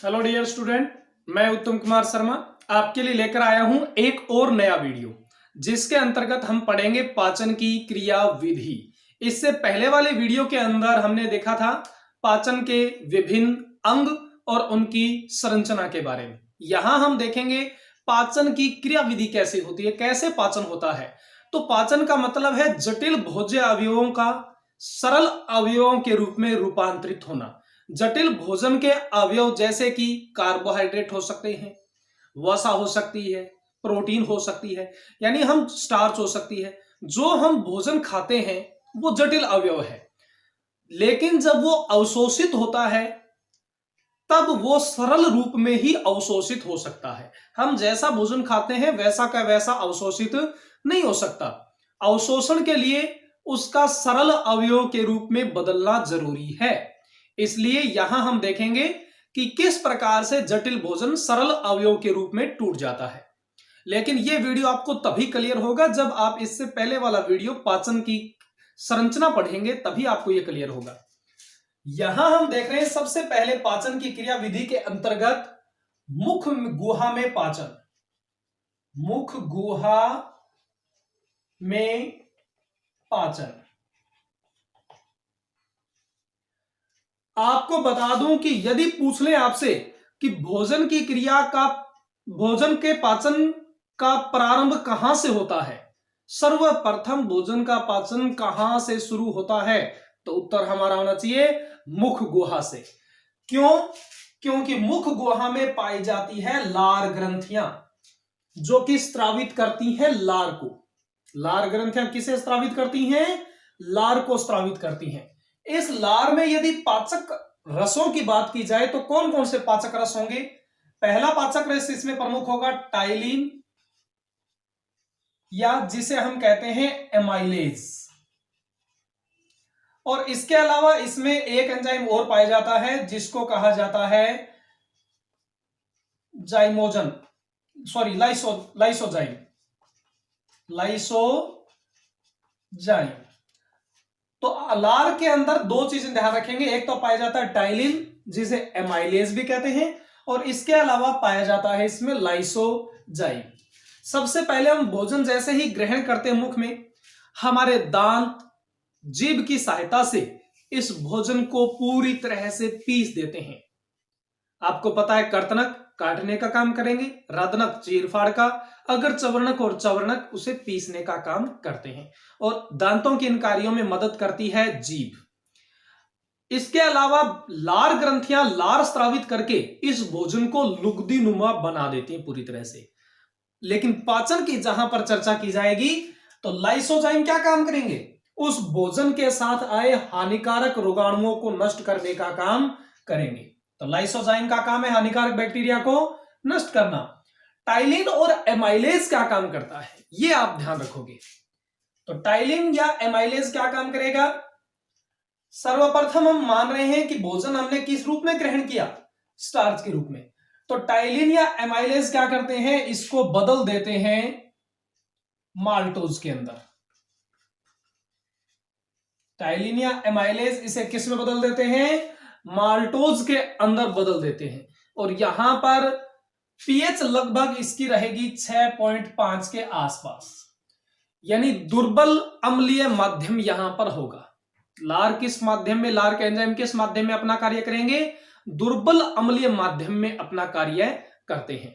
Hello dear student, मैं उत्तम कुमार शर्मा आपके लिए लेकर आया हूं एक और नया वीडियो जिसके अंतर्गत हम पढ़ेंगे पाचन की क्रिया विधि। इससे पहले वाले वीडियो के अंदर हमने देखा था पाचन के विभिन्न अंग और उनकी संरचना के बारे में। यहां हम देखेंगे पाचन की क्रिया विधि कैसे होती है, कैसे पाचन होता है। तो पाचन का मतलब है जटिल भोज्य अवयवों का सरल अवयवों के रूप में रूपांतरित होना। जटिल भोजन के अवयव जैसे कि कार्बोहाइड्रेट हो सकते हैं, वसा हो सकती है, प्रोटीन हो सकती है, यानी हम स्टार्च हो सकती है। जो हम भोजन खाते हैं वो जटिल अवयव है, लेकिन जब वो अवशोषित होता है तब वो सरल रूप में ही अवशोषित हो सकता है। हम जैसा भोजन खाते हैं वैसा का वैसा अवशोषित नहीं हो सकता। अवशोषण के लिए उसका सरल अवयव के रूप में बदलना जरूरी है। इसलिए यहां हम देखेंगे कि किस प्रकार से जटिल भोजन सरल अवयव के रूप में टूट जाता है। लेकिन यह वीडियो आपको तभी क्लियर होगा जब आप इससे पहले वाला वीडियो पाचन की संरचना पढ़ेंगे, तभी आपको यह क्लियर होगा। यहां हम देख रहे हैं सबसे पहले पाचन की क्रिया विधि के अंतर्गत मुख गुहा में पाचन। मुख गुहा में पाचन। आपको बता दूं कि यदि पूछ लें आपसे कि भोजन की क्रिया का, भोजन के पाचन का प्रारंभ कहां से होता है, सर्वप्रथम भोजन का पाचन कहां से शुरू होता है, तो उत्तर हमारा होना चाहिए मुख गुहा से। क्यों? क्योंकि मुख गुहा में पाई जाती है लार ग्रंथियां जो कि स्रावित करती हैं लार को। लार ग्रंथियां किसे स्रावित करती हैं? लार को स्रावित करती हैं। इस लार में यदि पाचक रसों की बात की जाए तो कौन कौन से पाचक रस होंगे? पहला पाचक रस इसमें प्रमुख होगा टाइलिन, या जिसे हम कहते हैं एमाइलेज। और इसके अलावा इसमें एक एंजाइम और पाया जाता है जिसको कहा जाता है जाइमोजन, सॉरी लाइसोजाइम। लाइसोजाइम। तो लार के अंदर दो चीजें ध्यान रखेंगे, एक तो पाया जाता है टाइलिन जिसे एमाइलेज भी कहते हैं, और इसके अलावा पाया जाता है इसमें लाइसोजाइम। सबसे पहले हम भोजन जैसे ही ग्रहण करते हैं मुख में, हमारे दांत जीभ की सहायता से इस भोजन को पूरी तरह से पीस देते हैं। आपको पता है कर्तनक काटने का काम करेंगे, रदनक चीरफाड़ का, अगर चवर्णक और चवर्णक उसे पीसने का काम करते हैं, और दांतों के इन कार्यों में मदद करती है जीभ। इसके अलावा लार ग्रंथियां लार स्रावित करके इस भोजन को लुगदी नुमा बना देती हैं पूरी तरह से। लेकिन पाचन की जहां पर चर्चा की जाएगी तो लाइसोजाइम क्या काम करेंगे? उस भोजन के साथ आए हानिकारक रोगाणुओं को नष्ट करने का काम करेंगे। तो लाइसोजाइम का काम है हानिकारक बैक्टीरिया को नष्ट करना। टाइलिन और एमाइलेज क्या काम करता है, यह आप ध्यान रखोगे। तो टाइलिन या एमाइलेज क्या काम करेगा? सर्वप्रथम हम मान रहे हैं कि भोजन हमने किस रूप में ग्रहण किया? स्टार्च के रूप में। तो टाइलिन या एमाइलेज क्या करते हैं? इसको बदल देते हैं माल्टोज के अंदर। टाइलिन या एमाइलेज इसे किस में बदल देते हैं? माल्टोज के अंदर बदल देते हैं। और यहां पर पीएच लगभग इसकी रहेगी 6.5 के आसपास, यानी दुर्बल अम्लीय माध्यम यहां पर होगा। लार किस माध्यम में, लार के एंजाइम किस माध्यम में अपना कार्य करेंगे? दुर्बल अम्लीय माध्यम में अपना कार्य करते हैं।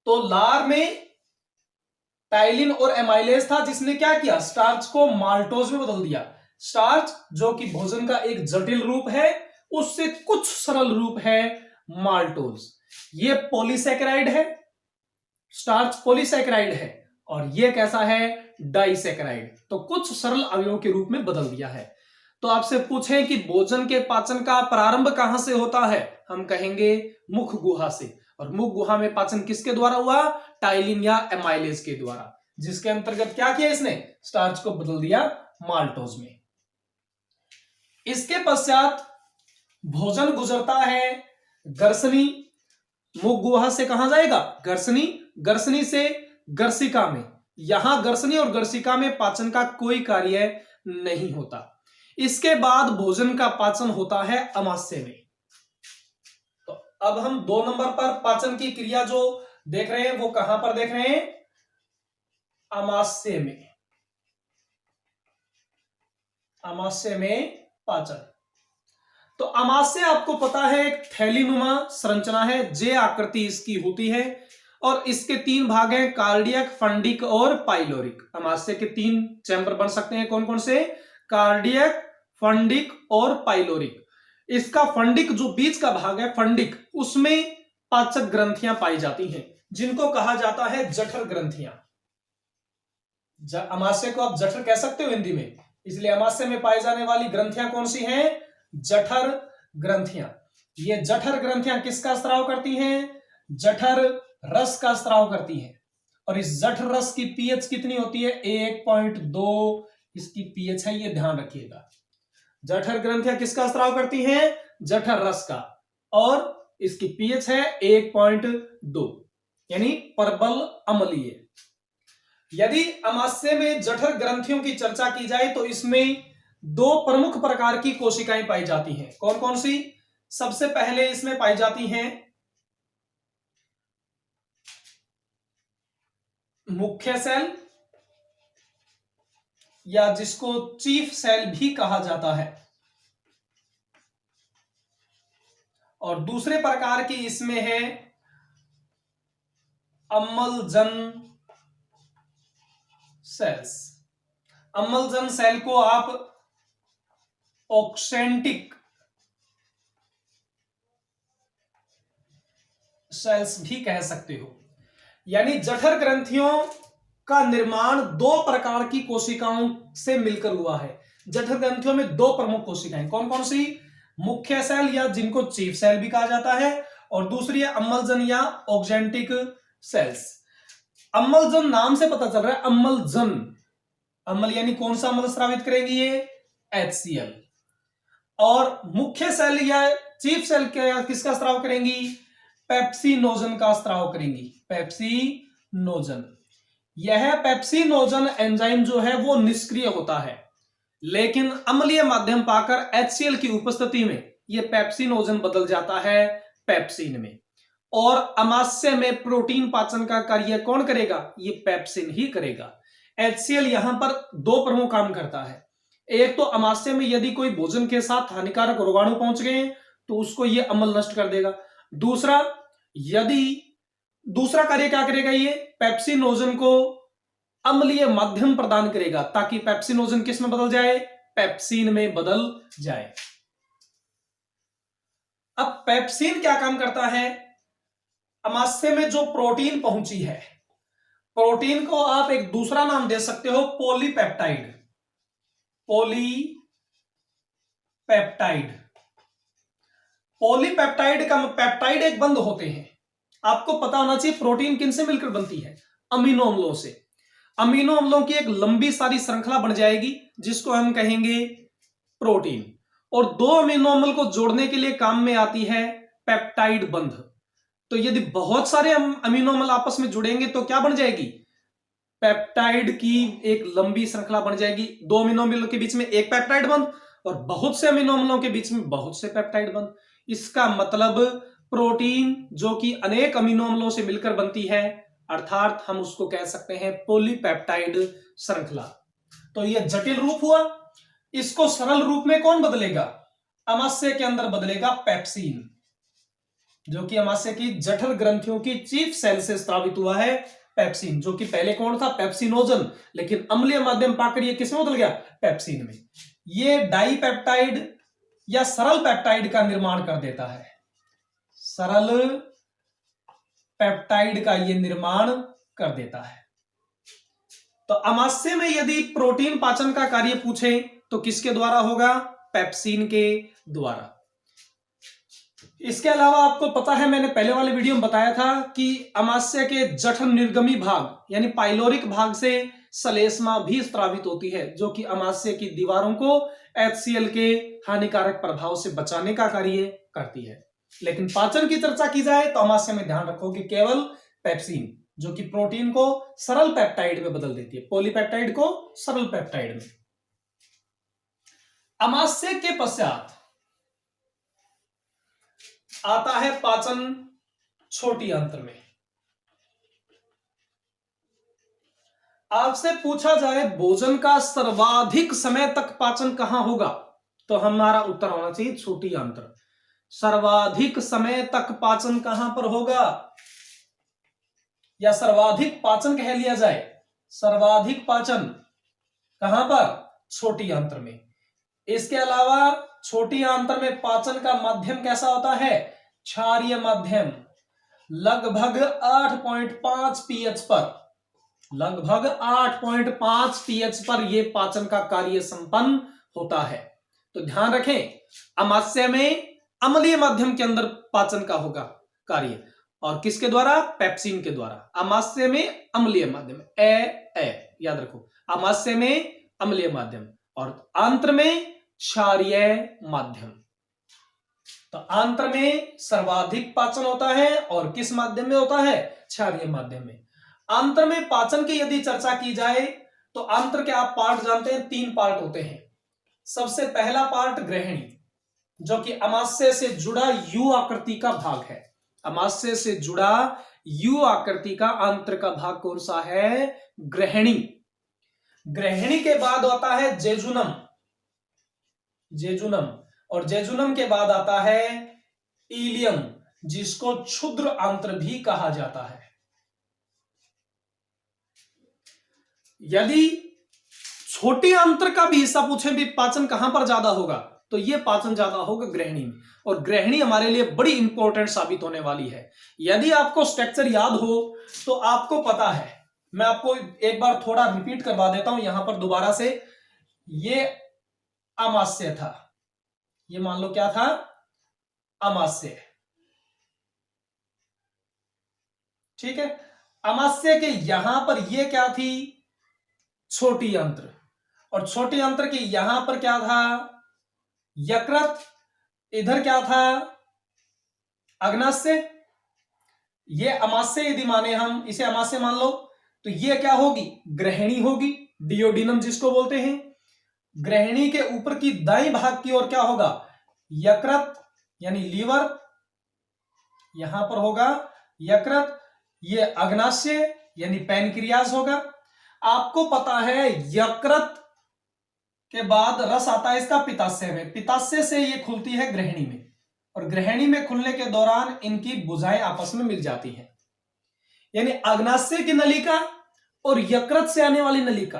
तो लार में टाइलिन और एमाइलेज था जिसने क्या किया? स्टार्च को माल्टोज में बदल दिया। स्टार्च जो कि भोजन का एक जटिल रूप है, उससे कुछ सरल रूप है माल्टोज। ये पॉलीसैकेराइड है, स्टार्च पॉलीसैकेराइड है, और ये कैसा है? डाइसैकेराइड। तो कुछ सरल अवयवों के रूप में बदल दिया है। तो आपसे पूछें कि भोजन के पाचन का प्रारंभ कहां से होता है, हम कहेंगे मुख गुहा से। और मुख गुहा में पाचन किसके द्वारा हुआ? टाइलिन या एमाइलेज के द्वारा, जिसके अंतर्गत क्या किया इसने? स्टार्च को बदल दिया माल्टोज में। इसके पश्चात भोजन गुजरता है गर्सनी। मुख गुहा से कहां जाएगा? गर्सनी। गर्सनी से गर्सिका में। यहां गर्सनी और गर्सिका में पाचन का कोई कार्य नहीं होता। इसके बाद भोजन का पाचन होता है अमाशय में। अब हम 2 नंबर पर पाचन की क्रिया जो देख रहे हैं वो कहां पर देख रहे हैं? अमाशय में। अमाशय में पाचन। तो अमाशय आपको पता है एक थैलीनुमा संरचना है, जे आकृति इसकी होती है और इसके 3 भाग हैं, कार्डियक, फंडिक और पाइलोरिक। अमाशय के 3 चैम्बर बन सकते हैं, कौन कौन से? कार्डियक, फंडिक और पाइलोरिक। इसका फंडिक जो बीच का भाग है फंडिक, उसमें पाचक ग्रंथियां पाई जाती हैं जिनको कहा जाता है जठर ग्रंथियां। अमाशय को आप जठर कह सकते हो हिंदी में, इसलिए अमाशय में पाई जाने वाली ग्रंथियां कौन सी हैं? जठर ग्रंथियां। ये जठर ग्रंथियां किसका स्राव करती हैं? जठर रस का स्राव करती हैं। और इस जठर रस की पीएच कितनी होती है? 1.2 इसकी पीएच है, ये ध्यान रखिएगा। जठर ग्रंथियां किसका स्राव करती हैं? जठर रस का, और इसकी पीएच है 1.2, यानी प्रबल अम्लीय। यदि अमाशय में जठर ग्रंथियों की चर्चा की जाए तो इसमें 2 प्रमुख प्रकार की कोशिकाएं पाई जाती हैं। कौन कौन सी? सबसे पहले इसमें पाई जाती हैं मुख्य सेल, या जिसको चीफ सेल भी कहा जाता है, और दूसरे प्रकार की इसमें है अम्लजन सेल्स। अम्लजन सेल को आप ऑक्सेंटिक सेल्स भी कह सकते हो। यानी जठर ग्रंथियों का निर्माण 2 प्रकार की कोशिकाओं से मिलकर हुआ है। जठर ग्रंथियों में 2 प्रमुख कोशिकाएं, कौन कौन सी? मुख्य सेल, या जिनको चीफ सेल भी कहा जाता है, और दूसरी है अम्लजन या ऑक्सेंटिक सेल्स। अम्लजन नाम से पता चल रहा है, अम्लजन, अम्ल यानी कौन सा अम्ल स्रावित करेंगे? ये HCl। और मुख्य सेल या चीफ सेल किसका स्राव करेंगी? पेप्सिनोजन का स्राव करेंगी, पेप्सिनोजन। यह पेप्सिनोजन एंजाइम जो है वो निष्क्रिय होता है, लेकिन अम्लीय माध्यम पाकर HCl की उपस्थिति में यह पेप्सिनोजन बदल जाता है पेप्सिन में। और अमाशय में प्रोटीन पाचन का कार्य कौन करेगा? ये पेप्सिन ही करेगा। HCl यहां पर 2 प्रमुख काम करता है। एक तो अमाशय में यदि कोई भोजन के साथ हानिकारक रोगाणु पहुंच गए तो उसको ये अम्ल नष्ट कर देगा। दूसरा कार्य क्या करेगा? ये पेप्सिनोजन को अम्लीय माध्यम प्रदान करेगा ताकि पेप्सिनोजन किस में बदल जाए? पेप्सिन में बदल जाए। अब पेप्सिन क्या काम करता है? अमाशय में जो प्रोटीन पहुंची है, प्रोटीन को आप एक दूसरा नाम दे सकते हो, पॉलीपेप्टाइड। पॉलीपेप्टाइड का पेप्टाइड एक बंद होते हैं। आपको पता होना चाहिए प्रोटीन किनसे मिलकर बनती है? अमीनो अम्लों से। अमीनो अम्लों की एक लंबी सारी श्रृंखला बन जाएगी जिसको हम कहेंगे प्रोटीन, और 2 अमीनो अम्ल को जोड़ने के लिए काम में आती है पेप्टाइड बंध। तो यदि बहुत सारे अमीनो अम्ल आपस में जुड़ेंगे तो क्या बन जाएगी? पेप्टाइड की एक लंबी श्रृंखला बन जाएगी। 2 अमीनो अम्लों के बीच में एक पेप्टाइड बंध और बहुत से अमीनो अम्लों के बीच में बहुत से पेप्टाइड बंध। इसका मतलब प्रोटीन जो कि अनेक अमीनो अम्लों से मिलकर बनती है, अर्थात हम उसको कह सकते हैं पॉलीपेप्टाइड श्रृंखला। तो यह जटिल रूप हुआ। इसको सरल रूप में कौन बदलेगा? अमाशय के अंदर बदलेगा पेप्सिन, जो कि अमाशय की जठर ग्रंथियों की चीफ सेल से स्रावित हुआ है पेप्सिन, जो कि पहले कौन था? पेप्सिनोजन, लेकिन अम्लीय माध्यम पाकर ये किसमें बदल गया? पेप्सिन में। ये डाइपेप्टाइड या सरल पेप्टाइड का निर्माण कर देता है। सरल पेप्टाइड का ये निर्माण कर देता है। तो अमाशय में यदि प्रोटीन पाचन का कार्य पूछे तो किसके द्वारा होगा? पेप्सिन के द्वारा। इसके अलावा आपको पता है, मैंने पहले वाले वीडियो में बताया था कि अमाशय के जठर निर्गमी भाग यानी पाइलोरिक भाग से सलेस्मा भी स्रावित होती है, जो कि अमाशय की दीवारों को HCl के हानिकारक प्रभाव से बचाने का कार्य करती है। लेकिन पाचन की चर्चा की जाए तो अमाशय में ध्यान रखो कि केवल पेप्सिन, जो कि प्रोटीन को सरल पेप्टाइड में बदल देती है, पॉलीपेप्टाइड को सरल पेप्टाइड में। अमाशय के पश्चात आता है पाचन छोटी आंत्र में। आपसे पूछा जाए भोजन का सर्वाधिक समय तक पाचन कहां होगा, तो हमारा उत्तर होना चाहिए छोटी आंत्र। सर्वाधिक समय तक पाचन कहां पर होगा, या सर्वाधिक पाचन कह लिया जाए, सर्वाधिक पाचन कहां पर, छोटी आंत्र में। इसके अलावा छोटी आंत्र में पाचन का माध्यम कैसा होता है, क्षारीय माध्यम। लगभग 8.5 पीएच पर, लगभग 8.5 पीएच पर यह पाचन का कार्य संपन्न होता है। तो ध्यान रखें, अमाशय में अम्लीय माध्यम के अंदर पाचन का होगा कार्य, और किसके द्वारा, पेप्सिन के द्वारा। अमाशय में अम्लीय माध्यम, ए याद रखो, अमाशय में अम्लीय माध्यम और आंत्र में क्षारीय माध्यम। तो आंत्र में सर्वाधिक पाचन होता है और किस माध्यम में होता है, क्षारीय माध्यम में। आंत्र में पाचन की यदि चर्चा की जाए तो आंत्र के आप पार्ट जानते हैं, 3 पार्ट होते हैं। सबसे पहला पार्ट ग्रहणी, जो कि अमाशय से जुड़ा यू आकृति का भाग है। अमाशय से जुड़ा यू आकृति का आंत्र का भाग कौन सा है, ग्रहणी। ग्रहणी के बाद आता है जेजुनम, जेजुनम, और जेजुनम के बाद आता है इलियम, जिसको क्षुद्र आंत्र भी कहा जाता है। यदि छोटी आंत्र का भी हिस्सा पूछे भी पाचन कहां पर ज्यादा होगा, तो यह पाचन ज्यादा होगा ग्रहणी में, और ग्रहणी हमारे लिए बड़ी इंपॉर्टेंट साबित होने वाली है। यदि आपको स्ट्रक्चर याद हो तो आपको पता है, मैं आपको एक बार थोड़ा रिपीट करवा देता हूं यहां पर दोबारा से। ये अमाशय था, ये मान लो क्या था, अमाशय, ठीक है। अमाशय के यहां पर ये क्या थी, छोटी आंत्र, और छोटी आंत्र के यहां पर क्या था, यकृत, इधर क्या था, अग्नाशय। ये अमाशय यदि माने हम इसे अमाशय मान लो, तो ये क्या होगी, ग्रहणी होगी, डियोडिनम जिसको बोलते हैं। ग्रहणी के ऊपर की दाईं भाग की ओर क्या होगा, यकृत यानी लीवर, यहां पर होगा यकृत। ये अग्नाशय यानी पैनक्रियाज होगा। आपको पता है यकृत के बाद रस आता है इसका पित्ताशय में, पित्ताशय से ये खुलती है ग्रहणी में, और ग्रहणी में खुलने के दौरान इनकी भुजाएं आपस में मिल जाती हैं। यानी अग्नाशय की नलिका और यकृत से आने वाली नलिका,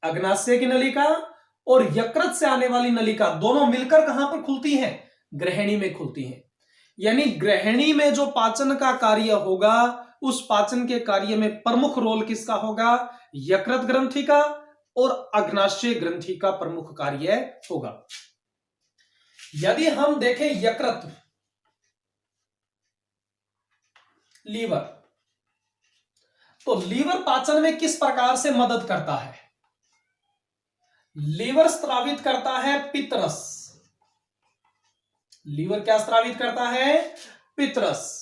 अग्नाशय की नलिका और यकृत से आने वाली नलिका दोनों मिलकर कहां पर खुलती हैं, ग्रहणी में खुलती हैं। यानी ग्रहणी में जो पाचन का कार्य होगा, उस पाचन के कार्य में प्रमुख रोल किसका होगा, यकृत ग्रंथि का और अग्नाशय ग्रंथि का प्रमुख कार्य होगा। यदि हम देखें यकृत, लीवर, तो लीवर पाचन में किस प्रकार से मदद करता है, लीवर स्रावित करता है पित्तरस। लीवर क्या स्रावित करता है, पित्तरस।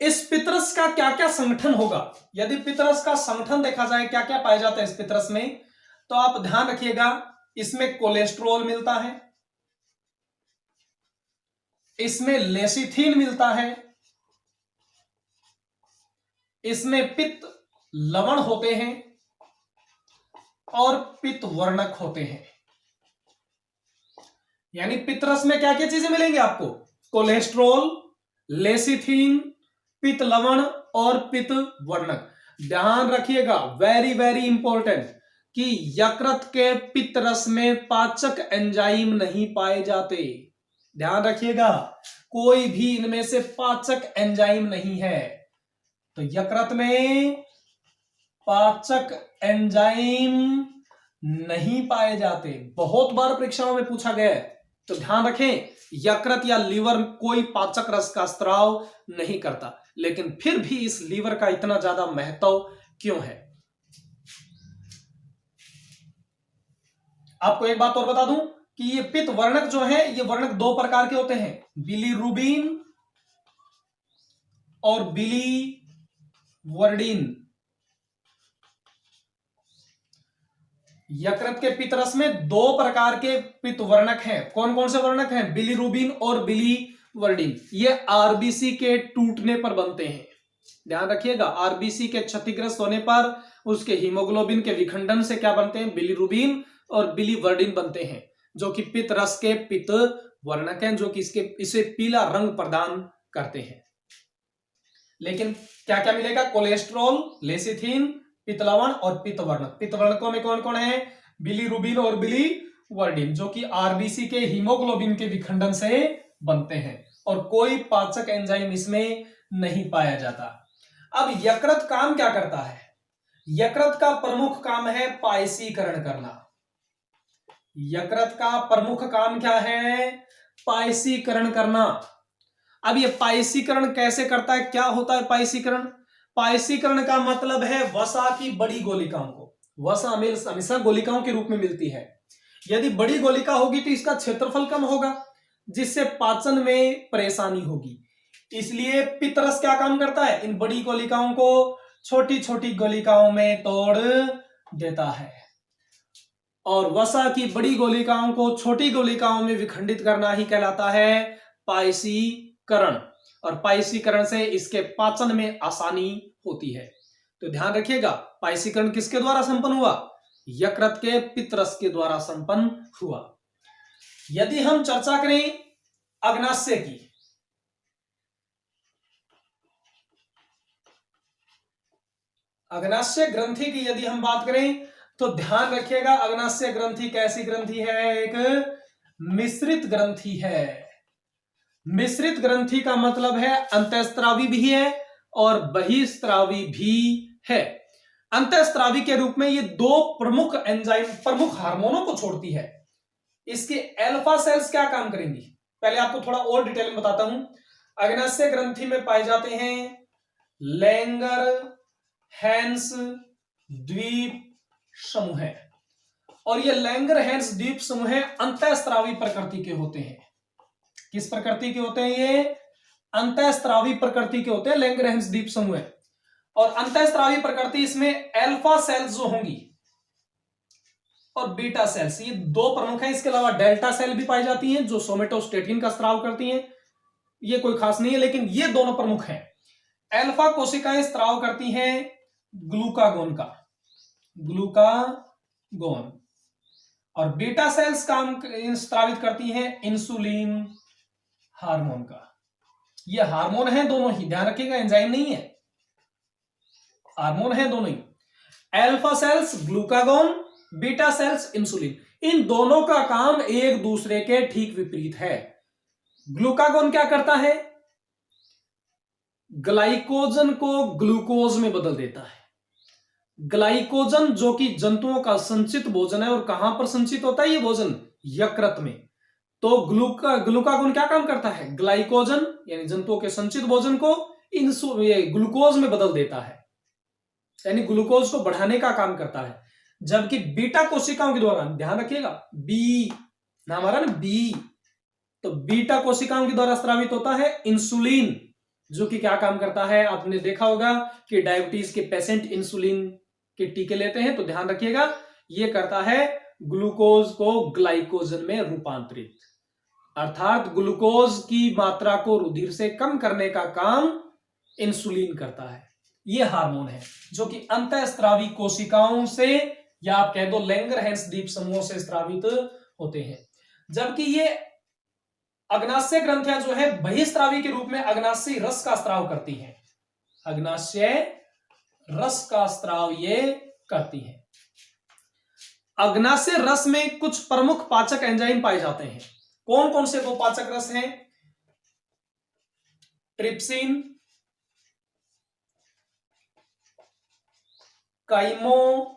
इस पित्तरस का क्या क्या संगठन होगा, यदि पित्तरस का संगठन देखा जाए क्या क्या पाया जाता है इस पित्तरस में, तो आप ध्यान रखिएगा, इसमें कोलेस्ट्रॉल मिलता है, इसमें लेसिथिन मिलता है, इसमें पित्त लवण होते हैं और पित्त वर्णक होते हैं। यानी पित्तरस में क्या क्या चीजें मिलेंगी आपको, कोलेस्ट्रॉल, लेसिथिन, पित्त लवण और पित्त वर्णक। ध्यान रखिएगा, वेरी वेरी इंपॉर्टेंट, कि यकृत के पित्त रस में पाचक एंजाइम नहीं पाए जाते। ध्यान रखिएगा, कोई भी इनमें से पाचक एंजाइम नहीं है। तो यकृत में पाचक एंजाइम नहीं पाए जाते, बहुत बार परीक्षाओं में पूछा गया है। तो ध्यान रखें, यकृत या लीवर कोई पाचक रस का स्त्राव नहीं करता, लेकिन फिर भी इस लीवर का इतना ज्यादा महत्व क्यों है। आपको एक बात और बता दूं कि ये पित्त वर्णक जो है, ये वर्णक 2 प्रकार के होते हैं, बिलीरुबिन और बिलीवर्डिन। यकृत के पित्तरस में 2 प्रकार के पित्त वर्णक हैं। कौन कौन से वर्णक हैं, बिलीरुबिन और बिलीवर्डिन। वर्डिन, ये आरबीसी के टूटने पर बनते हैं। ध्यान रखिएगा, आरबीसी के क्षतिग्रस्त होने पर उसके हीमोग्लोबिन के विखंडन से क्या बनते हैं, बिलीरुबिन और बिलीवर्डिन बनते हैं, जो कि पित्त रस के पित्त वर्णक हैं, जो कि इसे पीला रंग प्रदान करते हैं। लेकिन क्या क्या मिलेगा, कोलेस्ट्रॉल, लेसिथिन, पित्त लवण और पित्त वर्णक। पित्त वर्णकों में कौन कौन है, बिलीरुबिन और बिलीवर्डिन, जो कि आरबीसी के हीमोग्लोबिन के विखंडन से बनते हैं, और कोई पाचक एंजाइम इसमें नहीं पाया जाता। अब यकृत काम क्या करता है, यकृत का प्रमुख काम है पायसीकरण करना। यकृत का प्रमुख काम क्या है, पायसीकरण करना। अब ये पायसीकरण कैसे करता है, क्या होता है पायसीकरण, पायसीकरण का मतलब है वसा की बड़ी गोलिकाओं को, वसा हमेशा गोलिकाओं के रूप में मिलती है, यदि बड़ी गोलिका होगी तो इसका क्षेत्रफल कम होगा, जिससे पाचन में परेशानी होगी। इसलिए पित्तरस क्या काम करता है, इन बड़ी गोलिकाओं को छोटी छोटी गोलिकाओं में तोड़ देता है, और वसा की बड़ी गोलिकाओं को छोटी गोलिकाओं में विखंडित करना ही कहलाता है पायसीकरण, और पायसीकरण से इसके पाचन में आसानी होती है। तो ध्यान रखिएगा, पायसीकरण किसके द्वारा संपन्न हुआ, यकृत के पित्तरस के द्वारा संपन्न हुआ। यदि हम चर्चा करें अग्नाशय की, अग्नाशय ग्रंथि की यदि हम बात करें तो ध्यान रखिएगा, अग्नाशय ग्रंथि कैसी ग्रंथि है, एक मिश्रित ग्रंथि है। मिश्रित ग्रंथि का मतलब है अंतःस्रावी भी है और बहिस्रावी भी है। अंतःस्रावी के रूप में ये दो प्रमुख एंजाइम, प्रमुख हार्मोनों को छोड़ती है। इसके अल्फा सेल्स क्या काम करेंगी, पहले आपको थोड़ा और डिटेल में बताता हूं। अग्नाशय ग्रंथि में पाए जाते हैं लैंगर हैंस द्वीप समूह, और ये लैंगर हैंस द्वीप समूह अंतःस्रावी प्रकृति के होते हैं। किस प्रकृति के होते हैं, ये अंतःस्रावी प्रकृति के होते हैं लैंगर हैंस द्वीप समूह। और अंतःस्रावी प्रकृति, इसमें अल्फा सेल्स जो होंगी और बीटा सेल्स, ये दो प्रमुख हैं। इसके अलावा डेल्टा सेल भी पाई जाती हैं जो सोमेटोस्टेटिन का स्राव करती हैं, ये कोई खास नहीं है, लेकिन ये दोनों प्रमुख हैं। अल्फा कोशिकाएं स्राव करती हैं ग्लूकागोन का, ग्लूकागोन, और बीटा सेल्स काम स्रावित करती हैं इंसुलिन हार्मोन का। ये हार्मोन है दोनों ही, ध्यान रखिएगा, एंजाइम नहीं है, हार्मोन है दोनों ही। Alpha cells glucagon, beta cells insulin, इन दोनों का काम एक दूसरे के ठीक विपरीत है। ग्लूकागोन क्या करता है, ग्लाइकोजन को ग्लूकोज में बदल देता है। ग्लाइकोजन जो कि जंतुओं का संचित भोजन है, और कहां पर संचित होता है ये भोजन, यकृत में। तो ग्लूकागोन क्या काम करता है, ग्लाइकोजन यानी जंतुओं के संचित भोजन को ग्लूकोज में बदल देता है, यानी ग्लूकोज को बढ़ाने का काम करता है। जबकि बीटा कोशिकाओं के द्वारा, ध्यान रखिएगा, बी नाम आ रहा है ना, बी, तो बीटा कोशिकाओं के द्वारा स्रावित होता है इंसुलिन, जो कि क्या काम करता है, आपने देखा होगा कि डायबिटीज के पेशेंट इंसुलिन के टीके लेते हैं, तो ध्यान रखिएगा, ये करता है ग्लूकोज को ग्लाइकोजन में रूपांतरित, अर्थात ग्लूकोज की मात्रा को रुधिर से कम करने का काम इंसुलिन करता है। ये हार्मोन है जो कि अंतःस्रावी कोशिकाओं से, या आप कह दो लैंगर हैंस द्वीप समूहों से स्रावित होते हैं। जबकि ये अग्नाशय ग्रंथियां जो है बहिस्रावी के रूप में अग्नाशय रस का स्राव करती हैं, अग्नाशय रस का स्राव ये करती हैं। अग्नाशय रस में कुछ प्रमुख पाचक एंजाइम पाए जाते हैं। कौन कौन से वो पाचक रस हैं, ट्रिप्सिन, काइमोट्रिप्सिन,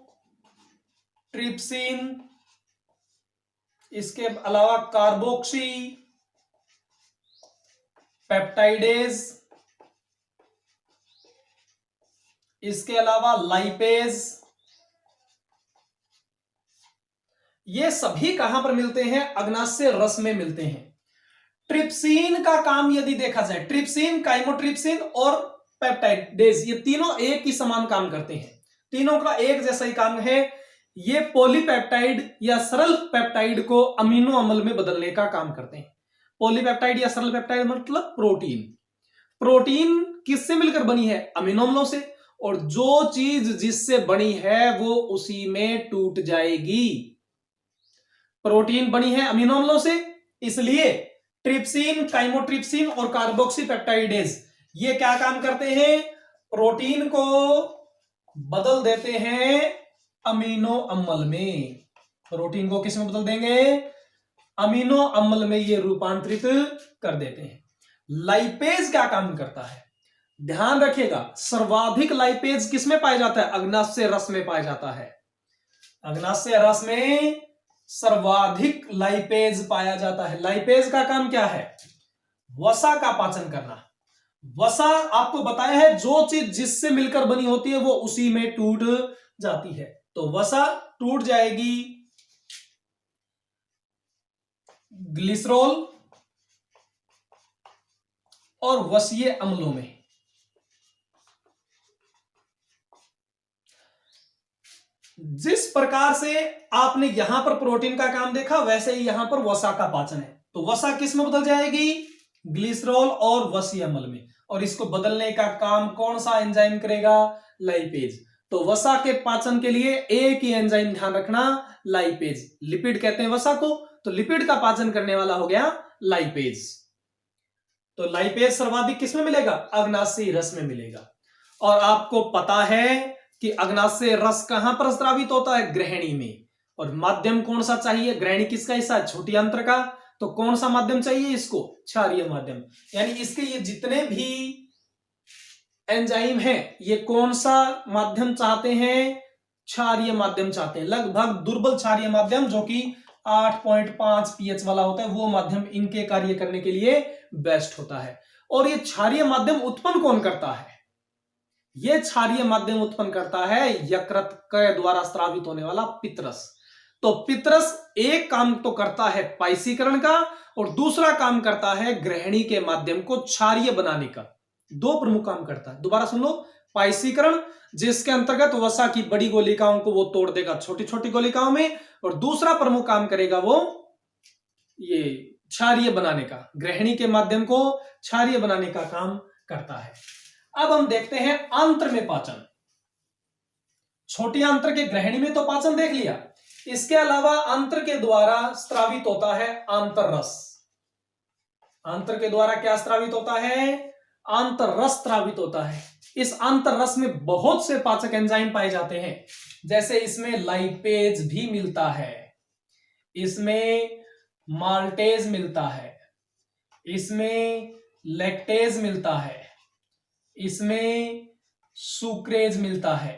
इसके अलावा कार्बोक्सी पेप्टाइडेज, इसके अलावा लाइपेज, ये सभी कहां पर मिलते हैं, अग्नाशय रस में मिलते हैं। ट्रिप्सिन का काम यदि देखा जाए, ट्रिप्सिन, काइमोट्रिप्सिन और पेप्टाइडेज, ये तीनों एक ही समान काम करते हैं, तीनों का एक जैसा ही काम है। ये पॉलीपेप्टाइड या सरल पेप्टाइड को अमीनो अम्ल में बदलने का काम करते हैं। पॉलीपेप्टाइड या सरल पेप्टाइड मतलब प्रोटीन। प्रोटीन किससे मिलकर बनी है? अमीनो अम्लों से। और जो चीज जिससे बनी है वो उसी में टूट जाएगी। प्रोटीन बनी है अमीनो अम्लों से, इसलिए ट्रिप्सिन, काइमोट्रिप्सिन और कार्बोक्सीपेप्टाइडेज ये क्या काम करते हैं? प्रोटीन को बदल देते हैं अमीनो अम्ल में। प्रोटीन को किस में बदल देंगे? अमीनो अम्ल में ये रूपांतरित कर देते हैं। लाइपेज क्या काम करता है? ध्यान रखिएगा, सर्वाधिक लाइपेज किस में पाया जाता है? अग्नाशय रस में पाया जाता है। अग्नाशय रस में सर्वाधिक लाइपेज पाया जाता है। लाइपेज का काम क्या है? वसा का पाचन करना। वसा आपको बताया है, जो चीज जिससे मिलकर बनी होती है वो उसी में टूट जाती है। तो वसा टूट जाएगी ग्लिसरॉल और वसीय अम्लों में। जिस प्रकार से आपने यहां पर प्रोटीन का काम देखा, वैसे ही यहां पर वसा का पाचन है। तो वसा किस में बदल जाएगी? ग्लिसरॉल और वसीय अम्ल में। और इसको बदलने का काम कौन सा एंजाइम करेगा? लाइपेज। तो वसा के पाचन के लिए एक ही एंजाइम ध्यान रखना, लाइपेज। लिपिड कहते हैं वसा को, तो लिपिड का पाचन करने वाला हो गया लाइपेज। तो लाइपेज सर्वाधिक किस में मिलेगा? अग्नाशयी रस में मिलेगा। और आपको पता है कि अग्नाशय रस कहां पर स्रावित होता है? ग्रहणी में। और माध्यम कौन सा चाहिए? ग्रहणी किसका हिस्सा है? छोटी आंत्र का। तो कौन सा माध्यम चाहिए इसको? क्षारीय माध्यम। यानी इसके ये जितने भी एंजाइम हैं, ये कौन सा माध्यम चाहते हैं? क्षारीय माध्यम चाहते हैं। लगभग दुर्बल क्षारीय माध्यम जो कि 8.5 पीएच वाला होता है, वो माध्यम इनके कार्य करने के लिए बेस्ट होता है। और ये क्षारीय माध्यम उत्पन्न कौन करता है? ये क्षारीय माध्यम उत्पन्न करता है यकृत के द्वारा स्रावित होने वाला पित्तरस। तो पित्तरस एक काम तो करता है पाइसीकरण का, और दूसरा काम करता है ग्रहणी के माध्यम को क्षारीय बनाने का। दो प्रमुख काम करता है। दोबारा सुन लो, पाइसीकरण जिसके अंतर्गत वसा की बड़ी गोलिकाओं को वो तोड़ देगा छोटी छोटी गोलिकाओं में, और दूसरा प्रमुख काम करेगा वो ये क्षारीय बनाने का, ग्रहणी के माध्यम को क्षारीय बनाने का काम करता है। अब हम देखते हैं आंत्र में पाचन। छोटी आंत्र के ग्रहणी में तो पाचन देख लिया, इसके अलावा आंत्र के द्वारा स्रावित होता है आंतररस। आंत्र के द्वारा क्या स्रावित होता है? आंतररस स्रावित होता है। इस आंतररस में बहुत से पाचक एंजाइम पाए जाते हैं, जैसे इसमें लाइपेज भी मिलता है, इसमें माल्टेज मिलता है, इसमें लैक्टेज मिलता है, इसमें सुक्रेज मिलता है।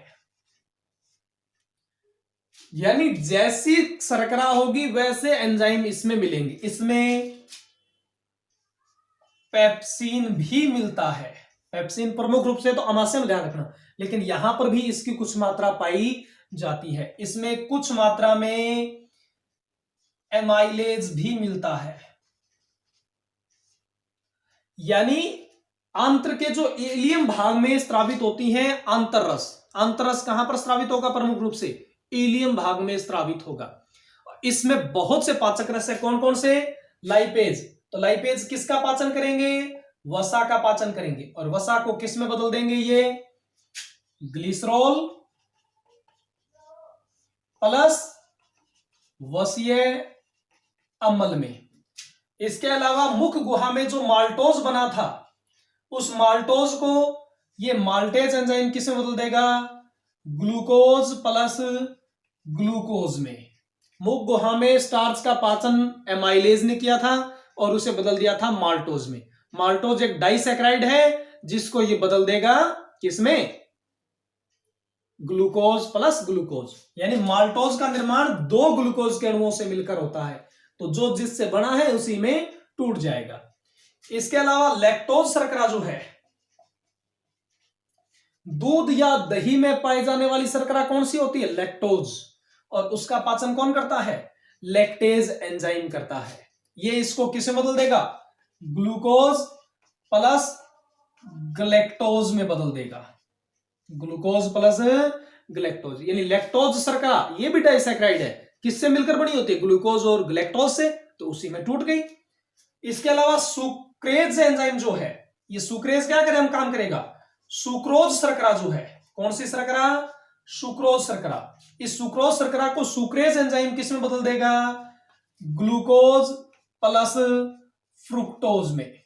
यानी जैसी शर्करा होगी वैसे एंजाइम इसमें मिलेंगे। इसमें पेप्सिन भी मिलता है। पेप्सिन प्रमुख रूप से तो अमाशय में ध्यान रखना, लेकिन यहां पर भी इसकी कुछ मात्रा पाई जाती है। इसमें कुछ मात्रा में एमाइलेज भी मिलता है। यानी आंत्र के जो इलियम भाग में स्रावित होती हैं आंतररस। आंतररस कहां पर स्रावित होगा? प्रमुख रूप से इलियम भाग में स्रावित होगा। इसमें बहुत से पाचक रस है। कौन कौन से? लाइपेज। तो लाइपेज किसका पाचन करेंगे? वसा का पाचन करेंगे। और वसा को किस में बदल देंगे? ये ग्लिसरॉल प्लस वसीय अम्ल में। इसके अलावा मुख गुहा में जो माल्टोज बना था, उस माल्टोज को ये माल्टेज एंजाइम किस में बदल देगा? ग्लूकोज प्लस ग्लूकोज में। मुख गुहा में स्टार्च का पाचन एमाइलेज ने किया था और उसे बदल दिया था माल्टोज में। माल्टोज एक डाइसैकेराइड है जिसको ये बदल देगा किसमें? Glucose plus glucose. यानी माल्टोज का निर्माण दो ग्लूकोज के अणुओं से मिलकर होता है, तो जो जिससे बना है उसी में टूट जाएगा। इसके अलावा लैक्टोज शर्करा जो है, दूध या दही में पाई जाने वाली शर्करा कौन सी होती है? लैक्टोज। और उसका पाचन कौन करता है? लैक्टेज एंजाइम करता है। ये इसको किसे बदल देगा? ग्लूकोज प्लस ग्लैक्टोज में बदल देगा। ग्लूकोज प्लस ग्लैक्टोज, यानी लैक्टोज शर्करा ये भी डाइसैकेराइड है। किससे मिलकर बनी होती है? ग्लूकोज और ग्लैक्टोज से, तो उसी में टूट गई। इसके अलावा सुक्रेज एंजाइम जो है, ये सुक्रेज क्या करे हम काम करेगा, सुक्रोज शर्करा जो है, कौन सी शर्करा, सुक्रोज शर्करा, इस सुक्रोज शर्करा को सुक्रेज एंजाइम किस में बदल देगा, ग्लूकोज प्लस फ्रुक्टोज में।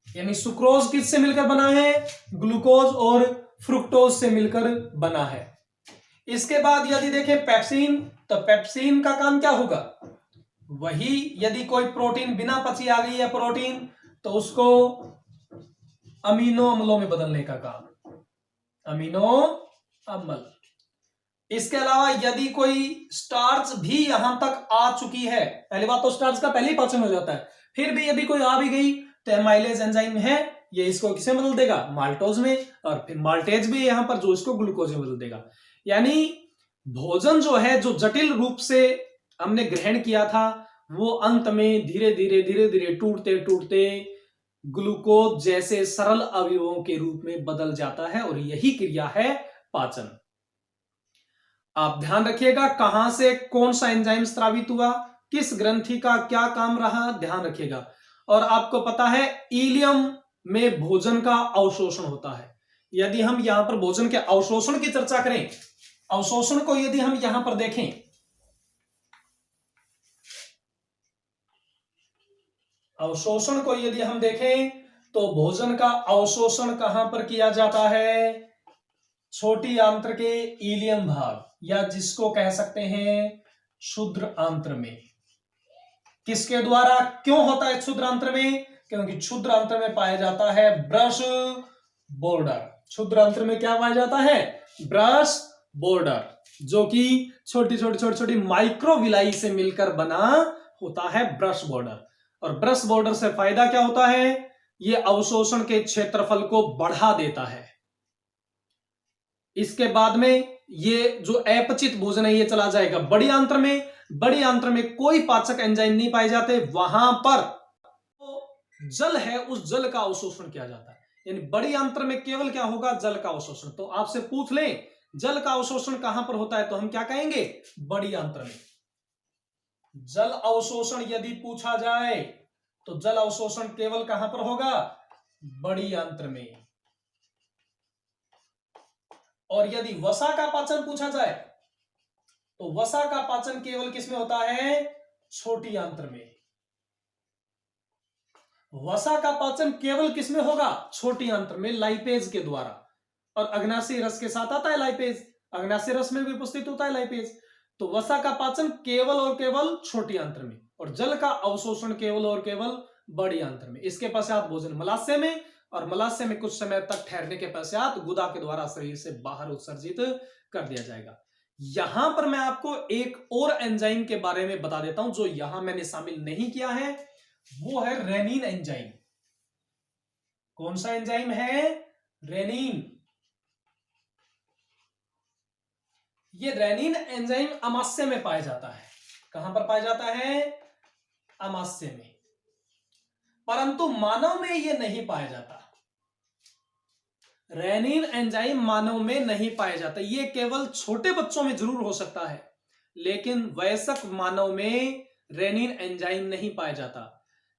यानी सुक्रोज किससे मिलकर बना है, ग्लूकोज और फ्रुक्टोज से मिलकर बना है। इसके बाद यदि देखें पेप्सिन, तो पेप्सिन का काम क्या होगा, वही यदि कोई प्रोटीन बिना पची आ गई है प्रोटीन, तो उसको अमीनो अम्लों में बदलने का काम, अमीनो अम्ल। इसके अलावा यदि कोई स्टार्च भी यहां तक आ चुकी है, पहली बात तो स्टार्च का पहले ही पाचन हो जाता है, फिर भी यदि कोई आ भी गई तो एमाइलेज एंजाइम है, ये इसको किसे बदल देगा, माल्टोज में, और फिर माल्टेज भी यहां पर जो इसको ग्लूकोज में बदल देगा। यानी भोजन जो है, जो जटिल रूप से हमने ग्रहण किया था, वो अंत में धीरे धीरे धीरे धीरे टूटते टूटते ग्लूकोज जैसे सरल अवयवों के रूप में बदल जाता है, और यही क्रिया है पाचन। आप ध्यान रखिएगा कहां से कौन सा एंजाइम स्रावित हुआ, किस ग्रंथि का क्या काम रहा, ध्यान रखिएगा। और आपको पता है इलियम में भोजन का अवशोषण होता है। यदि हम यहां पर भोजन के अवशोषण की चर्चा करें, अवशोषण को यदि हम यहां पर देखें, अवशोषण को यदि हम देखें तो भोजन का अवशोषण कहां पर किया जाता है, छोटी आंत्र के इलियम भाग, या जिसको कह सकते हैं क्षुद्र आंत्र में। किसके द्वारा, क्यों होता है क्षुद्र आंत्र में, क्योंकि क्षुद्र आंत्र में पाया जाता है ब्रश बॉर्डर। क्षुद्र आंत्र में क्या पाया जाता है, ब्रश बॉर्डर, जो कि छोटी छोटी छोटी छोटी माइक्रोविलाई से मिलकर बना होता है ब्रश बॉर्डर। और ब्रश बॉर्डर से फायदा क्या होता है, ये अवशोषण के क्षेत्रफल को बढ़ा देता है। इसके बाद में ये जो अपचित भोजन है ये चला जाएगा बड़ी आंत्र में। बड़ी आंत्र में कोई पाचक एंजाइम नहीं पाए जाते, वहां पर तो जल है, उस जल का अवशोषण किया जाता है। यानी बड़ी आंत्र में केवल क्या होगा, जल का अवशोषण। तो आपसे पूछ लें जल का अवशोषण कहां पर होता है, तो हम क्या कहेंगे, बड़ी आंत्र में। जल अवशोषण यदि पूछा जाए तो जल अवशोषण केवल कहां पर होगा, बड़ी आंत्र में। और यदि वसा का पाचन पूछा जाए तो वसा का पाचन केवल किसमें होता है, छोटी आंत्र में। वसा का पाचन केवल किसमें होगा, छोटी आंत्र में, लाइपेज के द्वारा। और अग्नाशयी रस के साथ आता है लाइपेज, अग्नाशयी रस में भी उपस्थित होता है लाइपेज। तो वसा का पाचन केवल और केवल छोटी आंत्र में, और जल का अवशोषण केवल और केवल बड़ी आंत्र में। इसके पश्चात भोजन मलाशय में, और मलाशय में कुछ समय तक ठहरने के पश्चात गुदा के द्वारा शरीर से बाहर उत्सर्जित कर दिया जाएगा। यहां पर मैं आपको एक और एंजाइम के बारे में बता देता हूं जो यहां मैंने शामिल नहीं किया है, वो है रेनिन एंजाइम। कौन सा एंजाइम है, रेनिन। ये रेनिन एंजाइम अमाशय में पाया जाता है। कहां पर पाया जाता है, अमाशय में। परंतु मानव में यह नहीं पाया जाता। रेनिन एंजाइम मानव में नहीं पाया जाता, ये केवल छोटे बच्चों में जरूर हो सकता है, लेकिन वयस्क मानव में रेनिन एंजाइम नहीं पाया जाता।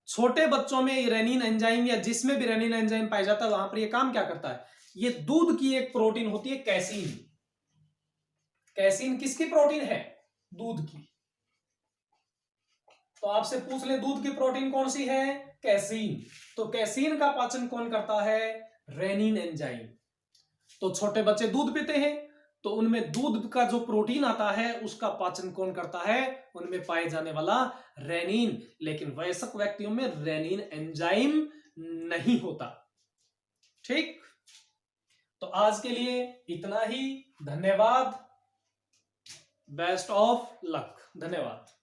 छोटे बच्चों में रेनिन एंजाइम, या जिसमें भी रेनिन एंजाइम पाया जाता है, वहां पर यह काम क्या करता है, ये दूध की एक प्रोटीन होती है कैसीन। कैसीन किसकी प्रोटीन है, दूध की। तो आपसे पूछ ले दूध की प्रोटीन कौन सी है, कैसीन। तो कैसीन का पाचन कौन करता है, रेनिन एंजाइम। तो छोटे बच्चे दूध पीते हैं, तो उनमें दूध का जो प्रोटीन आता है उसका पाचन कौन करता है, उनमें पाए जाने वाला रेनिन। लेकिन वयस्क व्यक्तियों में रेनिन एंजाइम नहीं होता। ठीक, तो आज के लिए इतना ही। धन्यवाद, बेस्ट ऑफ लक, धन्यवाद।